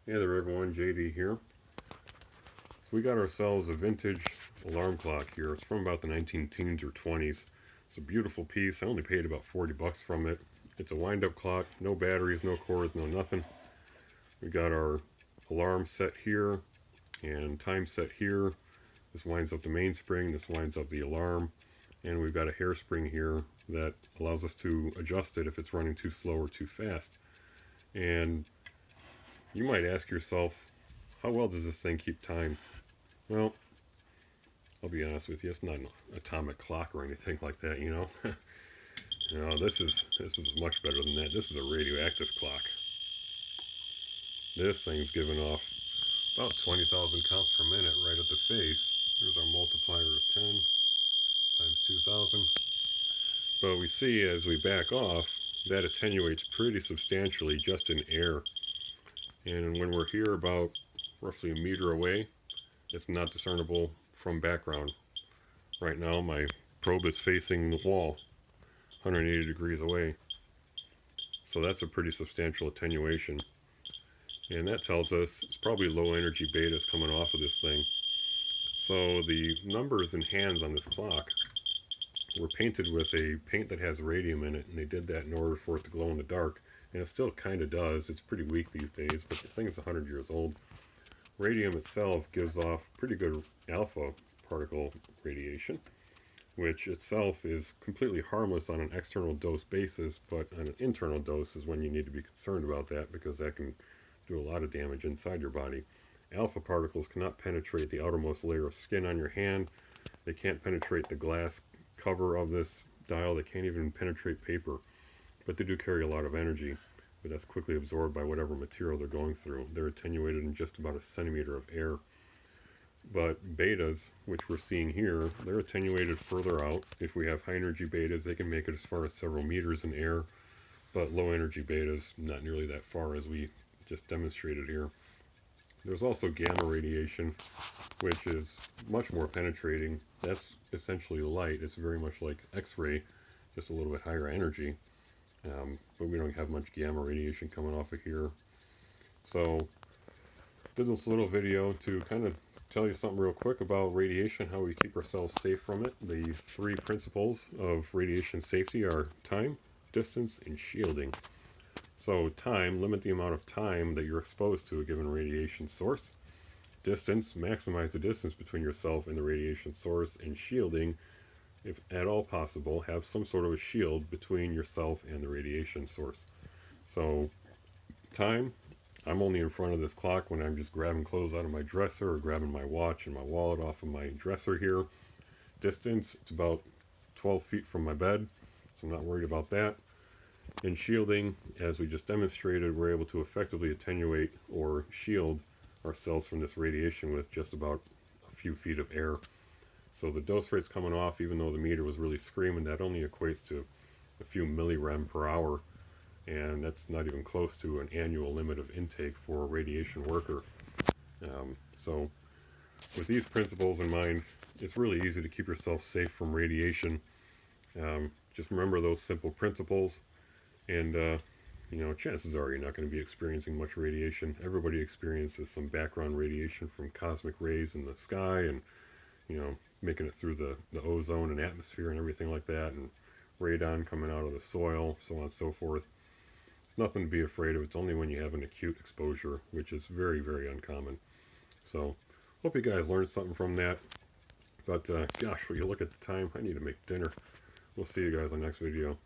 Hey there everyone, JD here. So we got ourselves a vintage alarm clock here. It's from about the 19 teens or 20s. It's a beautiful piece. I only paid about 40 bucks from it. It's a wind-up clock, no batteries, no cords, no nothing. We got our alarm set here and time set here. This winds up the mainspring, this winds up the alarm, and we've got a hairspring here that allows us to adjust it if it's running too slow or too fast. And you might ask yourself, how well does this thing keep time? Well, I'll be honest with you, it's not an atomic clock or anything like that, you know. No, this is much better than that. This is a radioactive clock. This thing's giving off about 20,000 counts per minute right at the face. Here's our multiplier of 10 times 2,000. But we see as we back off, that attenuates pretty substantially just in air. And when we're here about roughly a meter away, it's not discernible from background. Right now, my probe is facing the wall, 180 degrees away. So that's a pretty substantial attenuation. And that tells us it's probably low energy betas coming off of this thing. So the numbers and hands on this clock were painted with a paint that has radium in it, and they did that in order for it to glow in the dark. And it still kind of does. It's pretty weak these days, but the thing is 100 years old. Radium itself gives off pretty good alpha particle radiation, which itself is completely harmless on an external dose basis, but on an internal dose is when you need to be concerned about that, because that can do a lot of damage inside your body. Alpha particles cannot penetrate the outermost layer of skin on your hand. They can't penetrate the glass cover of this dial. They can't even penetrate paper, but they do carry a lot of energy, but that's quickly absorbed by whatever material they're going through. They're attenuated in just about a centimeter of air. But betas, which we're seeing here, they're attenuated further out. If we have high energy betas, they can make it as far as several meters in air, but low energy betas, not nearly that far as we just demonstrated here. There's also gamma radiation, which is much more penetrating. That's essentially light. It's very much like X-ray, just a little bit higher energy. But we don't have much gamma radiation coming off of here. So did this little video to kind of tell you something real quick about radiation, how we keep ourselves safe from it. The three principles of radiation safety are time, distance, and shielding. So time, limit the amount of time that you're exposed to a given radiation source. Distance, maximize the distance between yourself and the radiation source. And shielding, if at all possible, have some sort of a shield between yourself and the radiation source. So time, I'm only in front of this clock when I'm just grabbing clothes out of my dresser or grabbing my watch and my wallet off of my dresser here. Distance, it's about 12 feet from my bed, so I'm not worried about that. And shielding, as we just demonstrated, we're able to effectively attenuate or shield ourselves from this radiation with just about a few feet of air. So the dose rate's coming off, even though the meter was really screaming, that only equates to a few millirem per hour, and that's not even close to an annual limit of intake for a radiation worker. So with these principles in mind, it's really easy to keep yourself safe from radiation. Just remember those simple principles, and chances are you're not going to be experiencing much radiation. Everybody experiences some background radiation from cosmic rays in the sky, and making it through the ozone and atmosphere and everything like that, and radon coming out of the soil, so on and so forth. It's nothing to be afraid of. It's only when you have an acute exposure, which is very, very uncommon. So, hope you guys learned something from that. But gosh, when you look at the time, I need to make dinner. We'll see you guys on the next video.